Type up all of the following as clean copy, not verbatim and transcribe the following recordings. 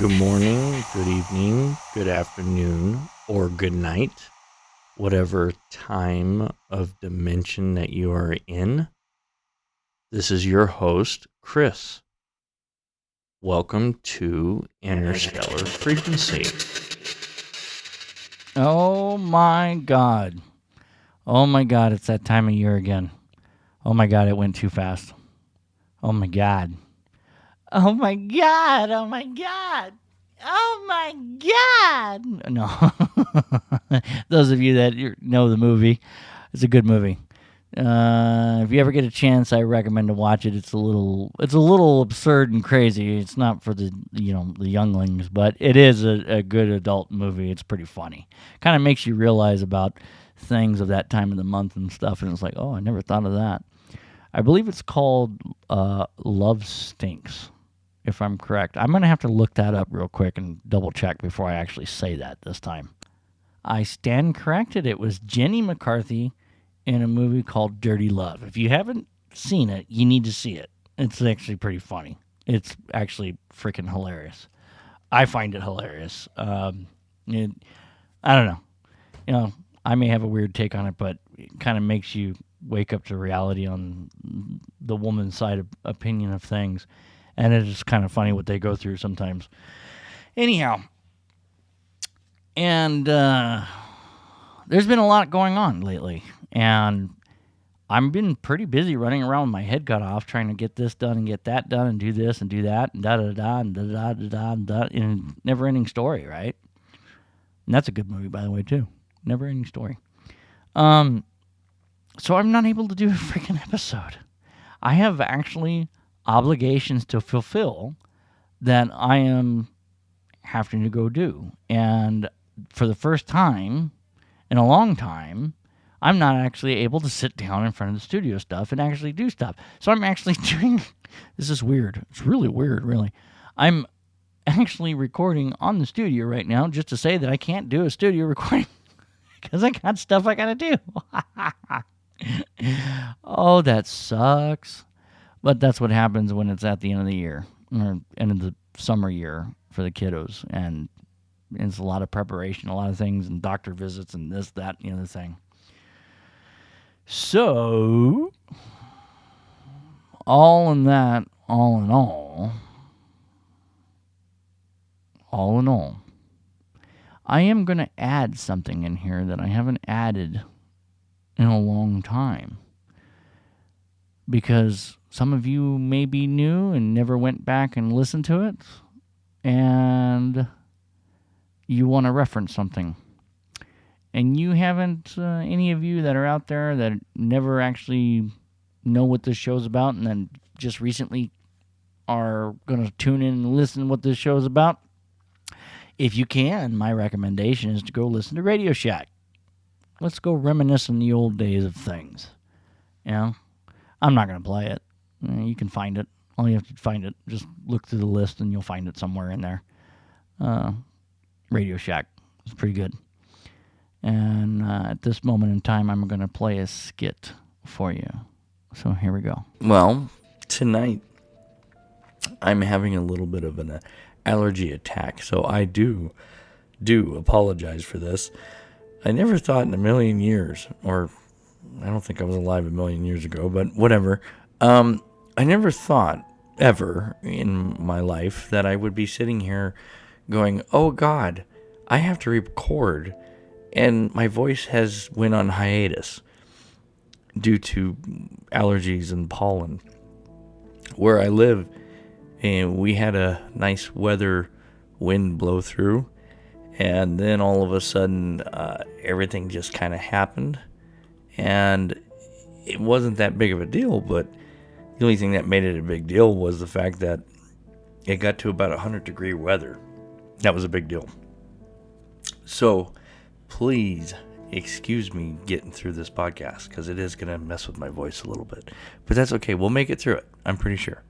Good morning, good evening, good afternoon, or good night, whatever time of dimension that you are in. This is your host, Chris. Welcome to Interstellar Frequency. Oh my God. Oh my God, it's that time of year again. Oh my God, it went too fast. Oh my God. Oh my God. Oh my God. Oh my God. No. Those of you that know the movie, it's a good movie. If you ever get a chance, I recommend to watch it. It's a little absurd and crazy. It's not for the younglings, but it is a good adult movie. It's pretty funny. Kind of makes you realize about things of that time of the month and stuff. And it's like, oh, I never thought of that. I believe it's called Love Stinks, if I'm correct. I'm gonna have to look that up real quick and double check before I actually say that this time. I stand corrected. It was Jenny McCarthy in a movie called Dirty Love. If you haven't seen it, you need to see it. It's actually pretty funny. It's actually freaking hilarious. I find it hilarious. I don't know. I may have a weird take on it, but it kind of makes you wake up to reality on the woman's side of opinion of things. And it is kind of funny what they go through sometimes. Anyhow, and there's been a lot going on lately. And I've been pretty busy running around with my head cut off trying to get this done and get that done and do this and do that and da-da-da and da-da-da-da and da in Never-Ending Story, right? And that's a good movie, by the way, too. Never-Ending Story. So I'm not able to do a freaking episode. I have actually obligations to fulfill that I am having to go do. And for the first time in a long time, I'm not actually able to sit down in front of the studio stuff and actually do stuff. So I'm actually doing, this is weird. It's really weird, really. I'm actually recording on the studio right now just to say that I can't do a studio recording because I got stuff I got to do. Oh, that sucks. But that's what happens when it's at the end of the year or end of the summer year for the kiddos. And it's a lot of preparation, a lot of things, and doctor visits and this, that, and the other thing. So, all in that, all in all, I am going to add something in here that I haven't added in a long time. Because some of you may be new and never went back and listened to it, and you want to reference something. And you haven't, any of you that are out there that never actually know what this show's about and then just recently are going to tune in and listen to what this show's about, if you can, my recommendation is to go listen to Radio Shack. Let's go reminisce in the old days of things. I'm not going to play it. You can find it. All you have to find it, just look through the list and you'll find it somewhere in there. Radio Shack is pretty good. And at this moment in time, I'm going to play a skit for you. So here we go. Well, tonight I'm having a little bit of an allergy attack, so I do apologize for this. I never thought in a million years, or I don't think I was alive a million years ago, but whatever. I never thought ever in my life that I would be sitting here going, oh God, I have to record, and my voice has went on hiatus due to allergies and pollen. Where I live, and we had a nice weather wind blow through, and then all of a sudden everything just kind of happened. And it wasn't that big of a deal, but the only thing that made it a big deal was the fact that it got to about 100-degree weather. That was a big deal. So please excuse me getting through this podcast, because it is going to mess with my voice a little bit. But that's okay. We'll make it through it, I'm pretty sure.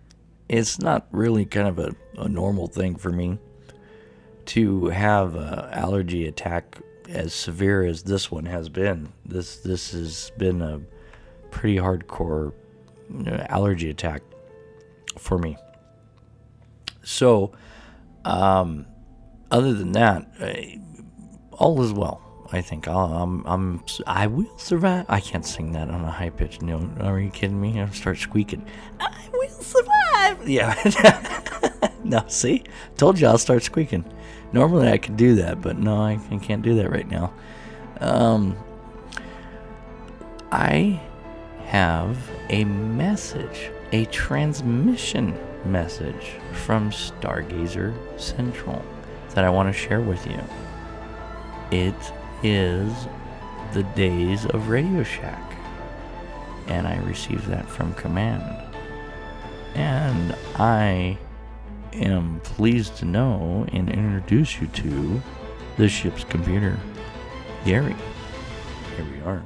It's not really kind of a normal thing for me to have an allergy attack as severe as this one has been. This has been a pretty hardcore allergy attack for me. So Other than that, all is well. I think I will survive. I can't sing that on a high pitched note. Are you kidding me? I'll start squeaking. I will survive. Yeah. No, see, told you I'll start squeaking. Normally I could do that, but no, I can't do that right now. I have a message, a transmission message from Stargazer Central that I want to share with you. It is the days of Radio Shack, and I received that from command. And I am pleased to know and introduce you to the ship's computer, Gary. Here we are.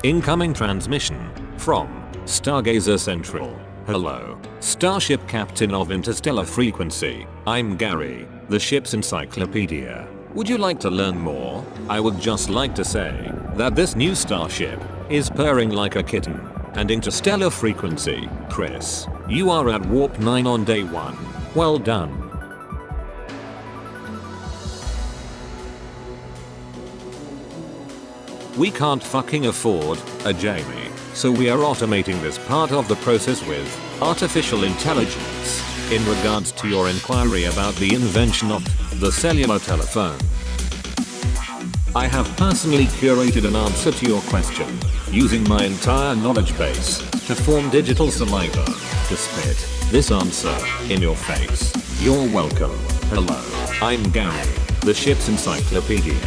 Incoming transmission from Stargazer Central. Hello, Starship Captain of Interstellar Frequency. I'm Gary, the ship's encyclopedia. Would you like to learn more? I would just like to say that this new starship is purring like a kitten. And Interstellar Frequency, Chris, you are at Warp 9 on day 1. Well done. We can't fucking afford a Jamie, so we are automating this part of the process with artificial intelligence. In regards to your inquiry about the invention of the cellular telephone, I have personally curated an answer to your question, using my entire knowledge base to form digital saliva to spit this answer in your face. You're welcome. Hello, I'm Gary, the ship's encyclopedia.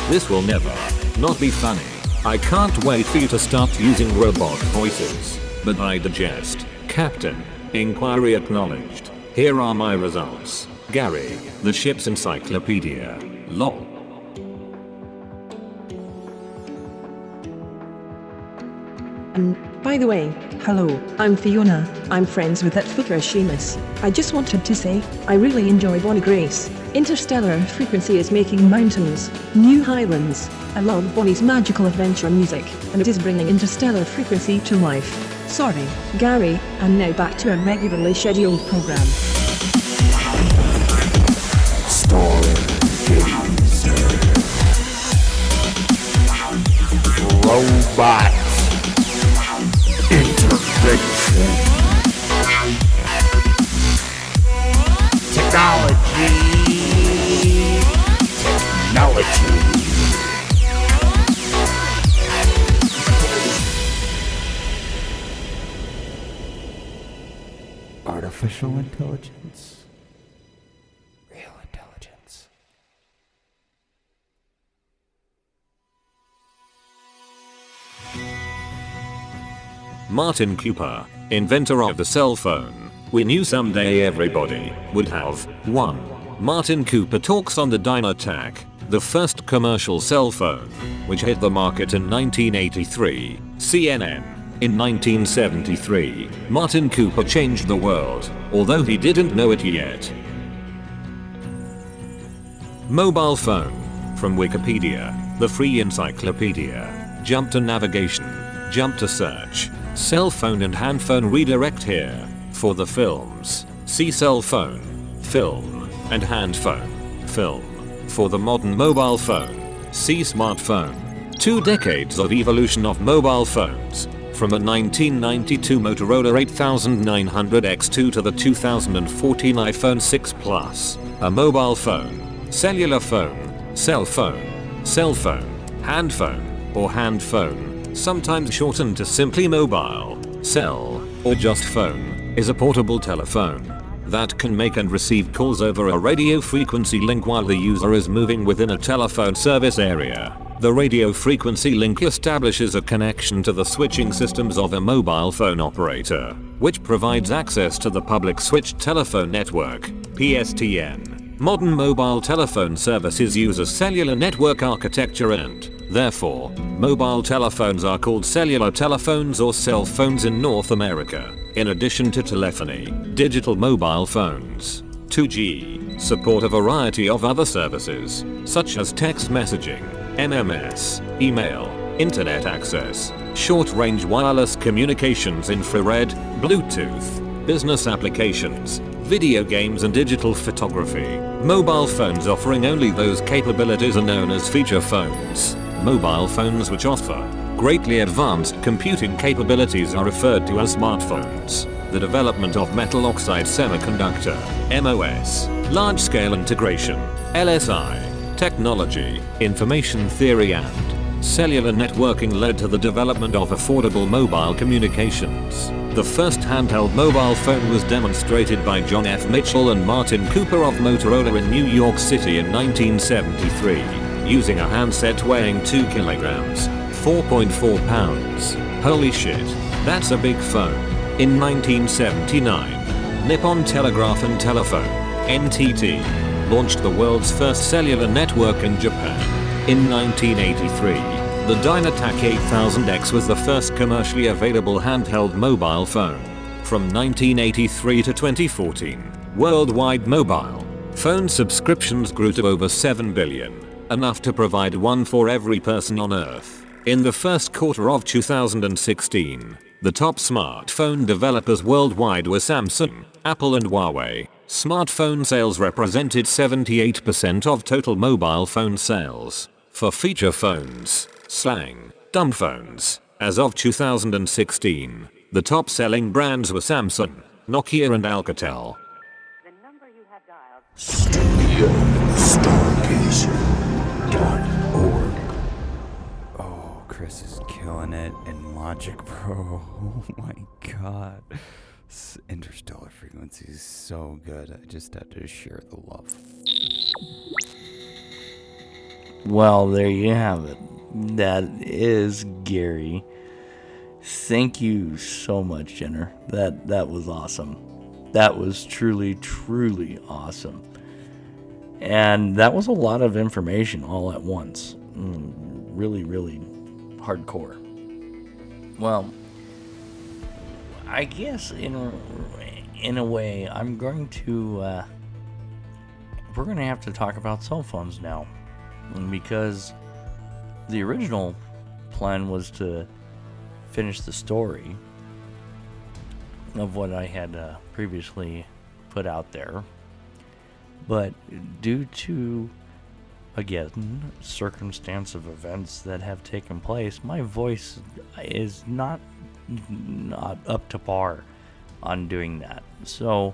This will never not be funny. I can't wait for you to start using robot voices. But I digest. Captain, inquiry acknowledged. Here are my results. Gary, the ship's encyclopedia. LOL. By the way, hello, I'm Fiona. I'm friends with that fucker Seamus. I just wanted to say, I really enjoy Bonnie Grace. Interstellar Frequency is making mountains, new highlands. I love Bonnie's magical adventure music, and it is bringing Interstellar Frequency to life. Sorry, Gary, and now back to a regularly scheduled program. Robot intervention. Technology. Artificial intelligence. Real intelligence. Martin Cooper, inventor of the cell phone. We knew someday everybody would have one. Martin Cooper talks on the Dynattack, the first commercial cell phone, which hit the market in 1983. CNN. In 1973, Martin Cooper changed the world, although he didn't know it yet. Mobile phone. From Wikipedia, the free encyclopedia. Jump to navigation. Jump to search. Cell phone and hand phone redirect here. For the films, see cell phone, film, and hand phone, film. For the modern mobile phone, see smartphone. 2 decades of evolution of mobile phones. From a 1992 Motorola 8900 X2 to the 2014 iPhone 6 Plus. A mobile phone, cellular phone, cell phone, hand phone, or hand phone, sometimes shortened to simply mobile, cell, or just phone, is a portable telephone that can make and receive calls over a radio frequency link while the user is moving within a telephone service area. The radio frequency link establishes a connection to the switching systems of a mobile phone operator, which provides access to the public switched telephone network, PSTN. Modern mobile telephone services use a cellular network architecture and, therefore, mobile telephones are called cellular telephones or cell phones in North America. In addition to telephony, digital mobile phones, 2G, support a variety of other services, such as text messaging, MMS, email, internet access, short-range wireless communications, infrared, Bluetooth, business applications, video games and digital photography. Mobile phones offering only those capabilities are known as feature phones. Mobile phones which offer greatly advanced computing capabilities are referred to as smartphones. The development of metal oxide semiconductor, MOS, large-scale integration, LSI, technology, information theory and cellular networking led to the development of affordable mobile communications. The first handheld mobile phone was demonstrated by John F. Mitchell and Martin Cooper of Motorola in New York City in 1973, using a handset weighing 2 kilograms, 4.4 pounds. Holy shit, that's a big phone. In 1979, Nippon Telegraph and Telephone, NTT, launched the world's first cellular network in Japan. In 1983, the Dynatac 8000X was the first commercially available handheld mobile phone. From 1983 to 2014, worldwide mobile phone subscriptions grew to over 7 billion, enough to provide one for every person on Earth. In the first quarter of 2016, the top smartphone developers worldwide were Samsung, Apple and Huawei. Smartphone sales represented 78% of total mobile phone sales. For feature phones, slang, dumb phones, as of 2016, the top selling brands were Samsung, Nokia and Alcatel. StudioStargazer.org. Oh, Chris is killing it in Logic Pro. Oh my god. Interstellar frequency is so good. I just had to share the love. Well, there you have it. That is Gary. Thank you so much, Jenner. That was awesome. That was truly, truly awesome. And that was a lot of information all at once. Really, really hardcore. Well, I guess in a way, I'm going to we're going to have to talk about cell phones now, because the original plan was to finish the story of what I had previously put out there, but due to, again, circumstance of events that have taken place, my voice is not up to par on doing that. So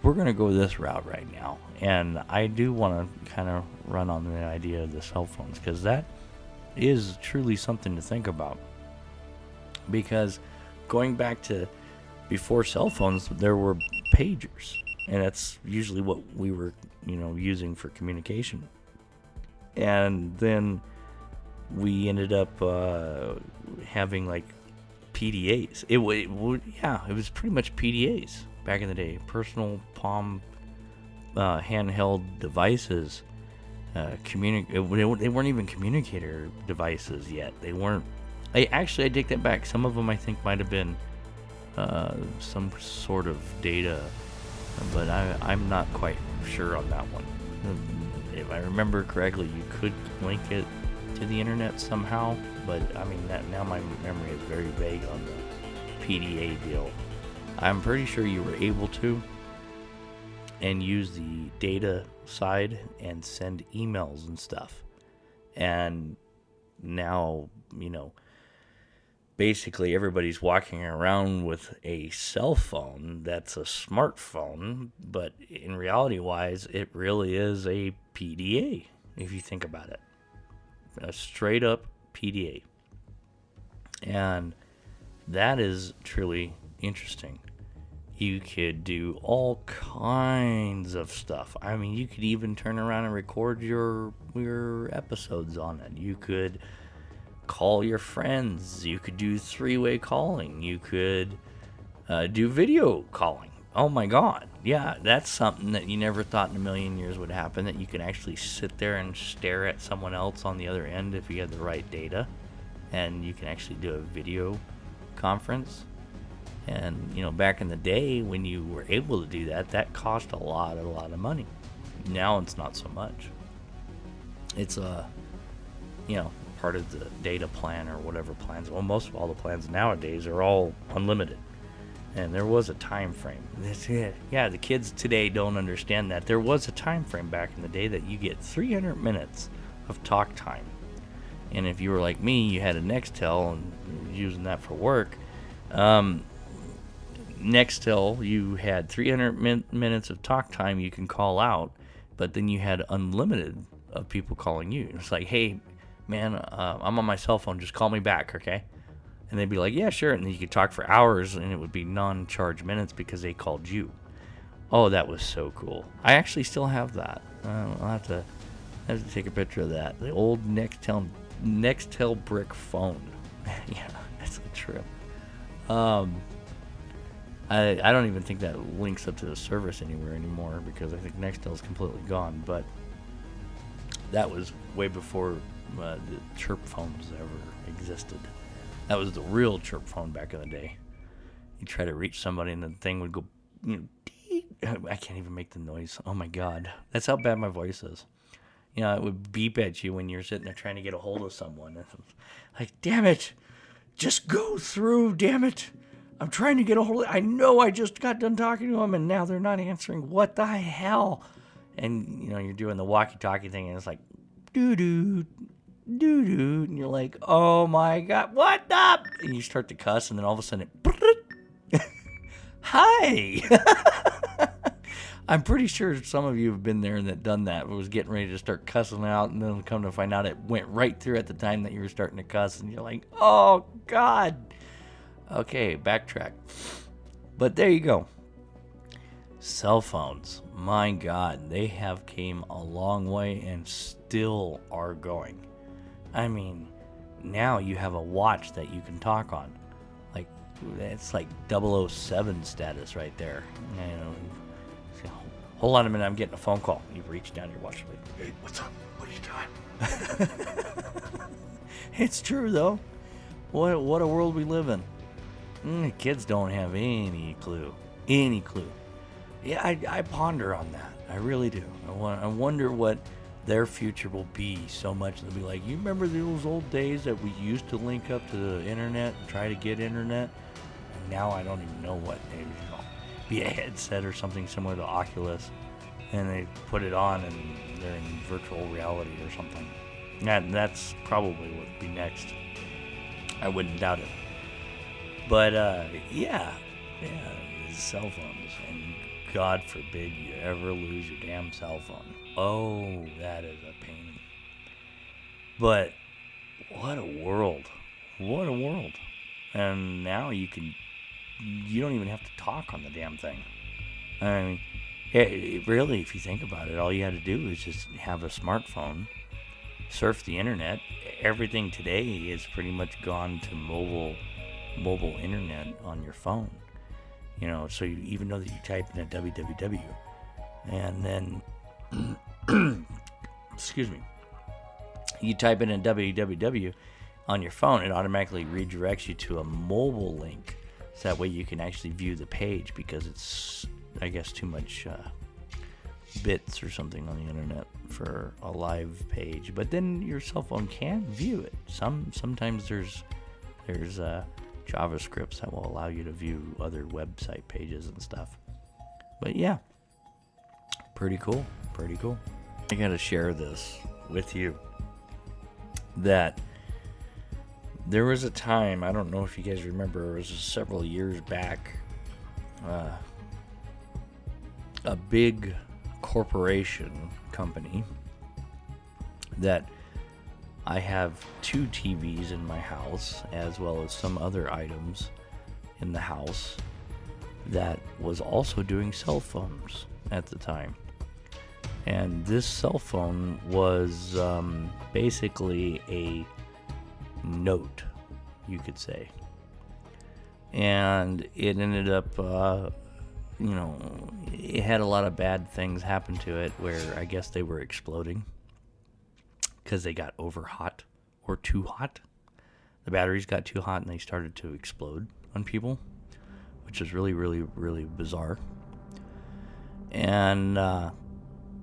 we're going to go this route right now. And I do want to kind of run on the idea of the cell phones, because that is truly something to think about. Because going back to before cell phones, there were pagers, and that's usually what we were, using for communication. And then we ended up having like PDAs. It was pretty much PDAs back in the day. Personal palm handheld devices. They weren't even communicator devices yet. They weren't. I take that back. Some of them I think might have been some sort of data, but I'm not quite sure on that one. If I remember correctly, you could link it to the internet somehow, but now my memory is very vague on the PDA deal. I'm pretty sure you were able to and use the data side and send emails and stuff. And now, basically everybody's walking around with a cell phone that's a smartphone, but in reality wise, it really is a PDA, if you think about it. A straight up PDA. And that is truly interesting. You could do all kinds of stuff. You could even turn around and record your episodes on it. You could call your friends. You could do three-way calling. You could do video calling. Oh my God. Yeah, that's something that you never thought in a million years would happen, that you can actually sit there and stare at someone else on the other end if you have the right data, and you can actually do a video conference. And back in the day when you were able to do that, that cost a lot of money. Now it's not so much. It's part of the data plan or whatever plans. Well, most of all the plans nowadays are all unlimited. And there was a time frame. Yeah, the kids today don't understand that. There was a time frame back in the day that you get 300 minutes of talk time. And if you were like me, you had a Nextel and you were using that for work. Nextel, you had 300 minutes of talk time you can call out, but then you had unlimited of people calling you. It's like, hey, man, I'm on my cell phone. Just call me back, okay? And they'd be like, yeah, sure. And then you could talk for hours, and it would be non-charge minutes because they called you. Oh, that was so cool. I actually still have that. I'll have to take a picture of that. The old Nextel brick phone. Yeah, that's a trip. I don't even think that links up to the service anywhere anymore because I think Nextel's completely gone. But that was way before the chirp phones ever existed. That was the real chirp phone back in the day. You try to reach somebody and the thing would go, deep. I can't even make the noise. Oh my God. That's how bad my voice is. It would beep at you when you're sitting there trying to get a hold of someone. Like, damn it. Just go through, damn it. I'm trying to get a hold of I know I just got done talking to them and now they're not answering. What the hell? And, you're doing the walkie-talkie thing and it's like, doo-doo. Doo-doo, and you're like, oh my God, what up? And you start to cuss, and then all of a sudden hi. I'm pretty sure some of you have been there and that done that. It was getting ready to start cussing out, and then come to find out it went right through at the time that you were starting to cuss, and you're like, oh God. Okay, backtrack. But there you go. Cell phones, my God, they have came a long way and still are going. I mean, now you have a watch that you can talk on. Like, it's like 007 status right there. Hold on a minute, I'm getting a phone call. You reach down your watch, like, hey, what's up? What are you doing? It's true, though. What a world we live in. Kids don't have any clue. Any clue. Yeah, I ponder on that. I really do. I wonder what their future will be so much. They'll be like, you remember those old days that we used to link up to the internet and try to get internet? And now I don't even know what. Be a headset or something similar to Oculus. And they put it on and they're in virtual reality or something. That's probably what would be next. I wouldn't doubt it. But, yeah, cell phones. And God forbid you ever lose your damn cell phone. Oh, that is a pain. But what a world. What a world. And now you don't even have to talk on the damn thing. I mean, really, if you think about it, all you had to do is just have a smartphone, surf the internet. Everything today is pretty much gone to mobile internet on your phone. So you even know that you type in a www and then excuse me, you type in a www on your phone, it automatically redirects you to a mobile link, so that way you can actually view the page, because it's, I guess, too much bits or something on the internet for a live page. But then your cell phone can view it. Sometimes there's JavaScripts that will allow you to view other website pages and stuff. But yeah, pretty cool. I gotta share this with you, that there was a time, I don't know if you guys remember, it was several years back, a big corporation company that I have 2 TVs in my house, as well as some other items in the house, that was also doing cell phones at the time. And this cell phone was basically a note, you could say. And it ended up, it had a lot of bad things happen to it, where I guess they were exploding because they got over hot or too hot. The batteries got too hot and they started to explode on people, which is really, really, really bizarre. And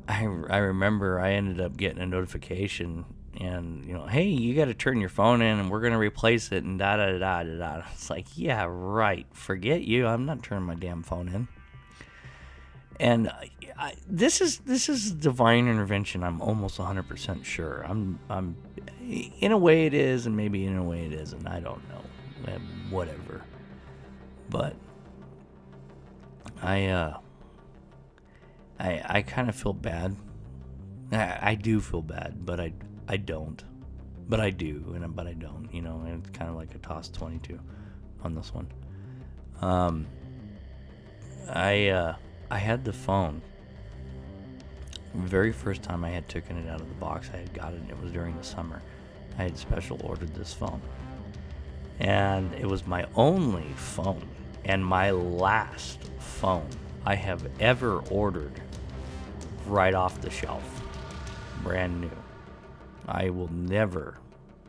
I remember I ended up getting a notification and hey, you got to turn your phone in, and we're gonna replace it, and da da da da da. It's like, yeah, right. Forget you. I'm not turning my damn phone in. And this is divine intervention. I'm almost 100% sure. I'm in a way it is, and maybe in a way it isn't. I don't know. Whatever. But I kind of feel bad. I do feel bad, but I don't. But I do, but I don't. And it's kind of like a toss 22 on this one. I had the phone. Very first time I had taken it out of the box, I had got it, and it was during the summer. I had special ordered this phone. And it was my only phone and my last phone I have ever ordered right off the shelf. Brand new. I will never,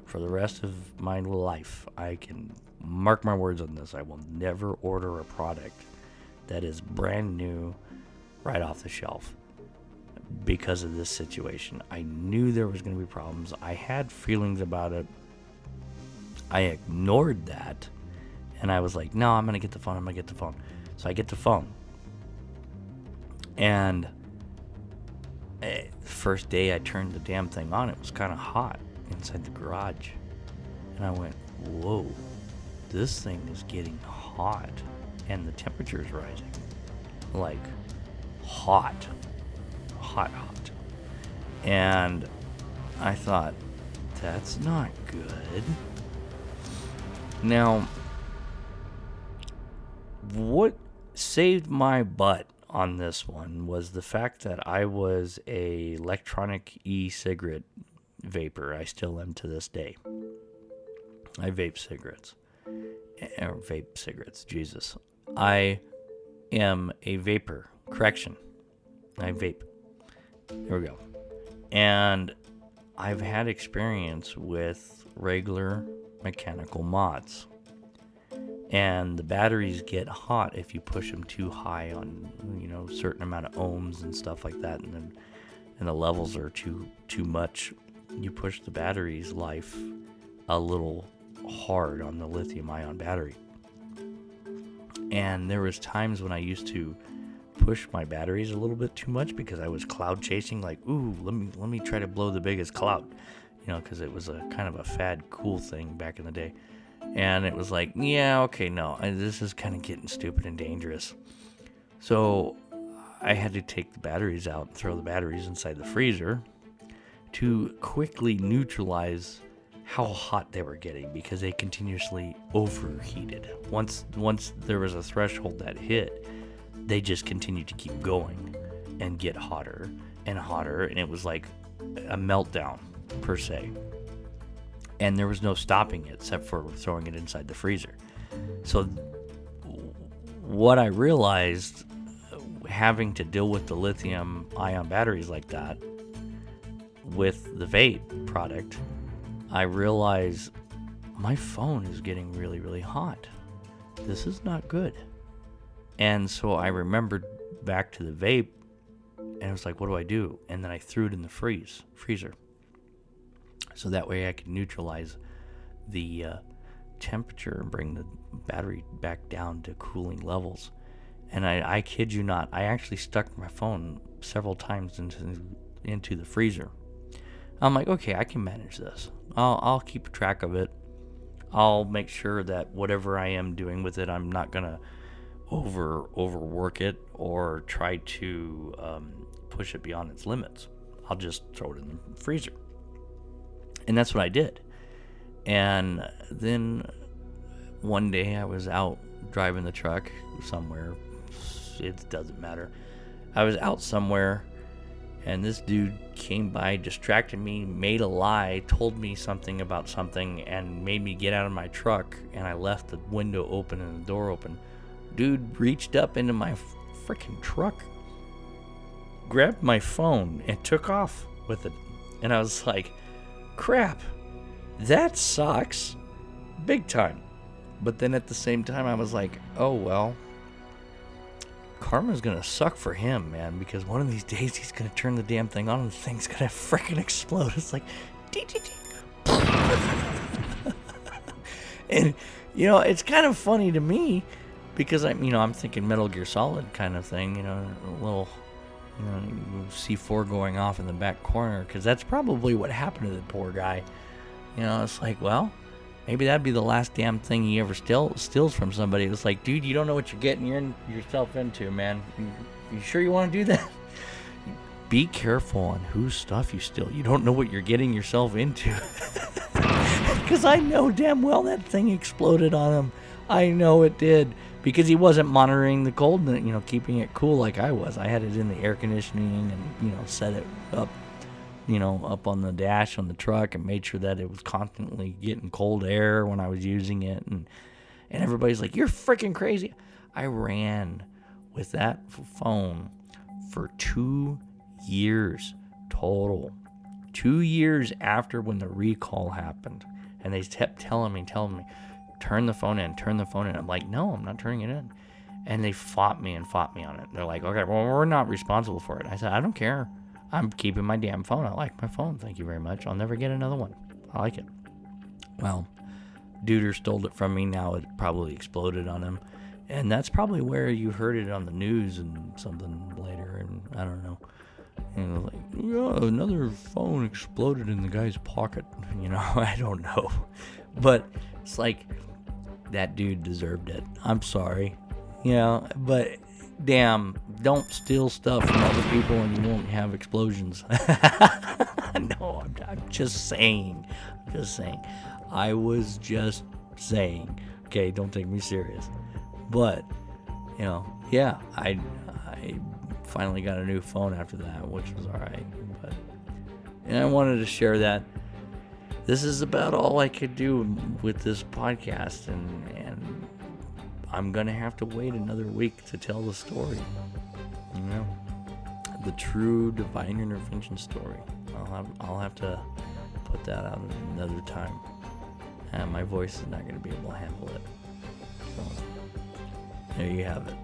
for the rest of my life, I can mark my words on this, I will never order a product that is brand new right off the shelf because of this situation. I knew there was going to be problems. I had feelings about it. I ignored that, and I was like, no, I'm going to get the phone. So I get the phone, and first day I turned the damn thing on, it was kind of hot inside the garage, and I went, whoa, this thing is getting hot, and the temperature is rising, like hot, and I thought, that's not good. Now, what saved my butt on this one was the fact that I was a electronic e-cigarette vapor. I still am to this day. I vape cigarettes. Jesus. I am a vapor. Correction. I vape. There we go. And I've had experience with regular mechanical mods. And the batteries get hot if you push them too high on, certain amount of ohms and stuff like that. And the levels are too much. You push the battery's life a little hard on the lithium ion battery. And there was times when I used to push my batteries a little bit too much because I was cloud chasing, like, ooh, let me try to blow the biggest cloud, because it was a kind of a fad cool thing back in the day. And it was like, yeah, okay, no, this is kind of getting stupid and dangerous. So I had to take the batteries out and throw the batteries inside the freezer to quickly neutralize how hot they were getting, because they continuously overheated. Once there was a threshold that hit, they just continued to keep going and get hotter and hotter, and it was like a meltdown per se. And there was no stopping it except for throwing it inside the freezer. So what I realized, having to deal with the lithium ion batteries like that with the vape product, I realized my phone is getting really, really hot. This is not good. And so I remembered back to the vape, and I was like, what do I do? And then I threw it in the freezer. So that way I could neutralize the temperature and bring the battery back down to cooling levels. And I kid you not, I actually stuck my phone several times into the freezer. I'm like, okay, I can manage this. I'll keep track of it. I'll make sure that whatever I am doing with it, I'm not gonna overwork it or try to push it beyond its limits. I'll just throw it in the freezer. And that's what I did. And then one day I was out driving the truck somewhere. It doesn't matter. I was out somewhere, and this dude came by, distracted me, made a lie, told me something about something, and made me get out of my truck, and I left the window open and the door open. Dude reached up into my freaking truck, grabbed my phone, and took off with it. And I was like, crap, that sucks big time. But then at the same time I was like, oh well, karma's gonna suck for him, man, because one of these days he's gonna turn the damn thing on and the thing's gonna freaking explode. It's like, And, you know, it's kind of funny to me because I'm thinking Metal Gear Solid kind of thing, you know, a little, you know, C4 going off in the back corner, because that's probably what happened to the poor guy. You know, it's like, well, maybe that'd be the last damn thing he ever steals from somebody. It's like, dude, you don't know what you're getting yourself into, man. You sure you want to do that? Be careful on whose stuff you steal. You don't know what you're getting yourself into. Because I know damn well that thing exploded on him. I know it did. Because he wasn't monitoring the cold, you know, keeping it cool like I was. I had it in the air conditioning and, you know, set it up, you know, up on the dash on the truck and made sure that it was constantly getting cold air when I was using it. And everybody's like, you're freaking crazy. I ran with that phone for 2 years total. 2 years after when the recall happened. And they kept telling me, turn the phone in. I'm like, no, I'm not turning it in. And they fought me on it. They're like, okay, well, we're not responsible for it. I said, I don't care. I'm keeping my damn phone. I like my phone. Thank you very much. I'll never get another one. I like it. Well, Duder stole it from me. Now it probably exploded on him. And that's probably where you heard it on the news and something later. And I don't know. And like, yeah, another phone exploded in the guy's pocket. You know, I don't know. But it's like, that dude deserved it. I'm sorry. You know, but damn, don't steal stuff from other people and you won't have explosions. No, I'm just saying. I was just saying. Okay, don't take me serious. But, you know, yeah, I finally got a new phone after that, which was alright. And I wanted to share that. This is about all I could do with this podcast, and I'm gonna have to wait another week to tell the story. You know, the true divine intervention story. I'll have to put that out another time. And my voice is not gonna be able to handle it. So there you have it.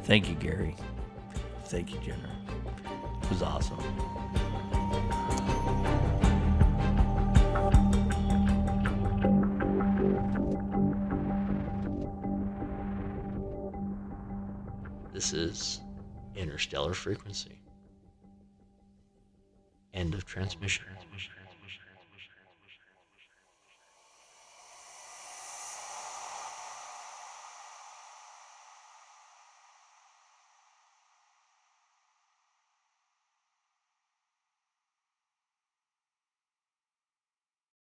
Thank you, Gary. Thank you, Jenner. It was awesome. This is Interstellar Frequency. End of transmission.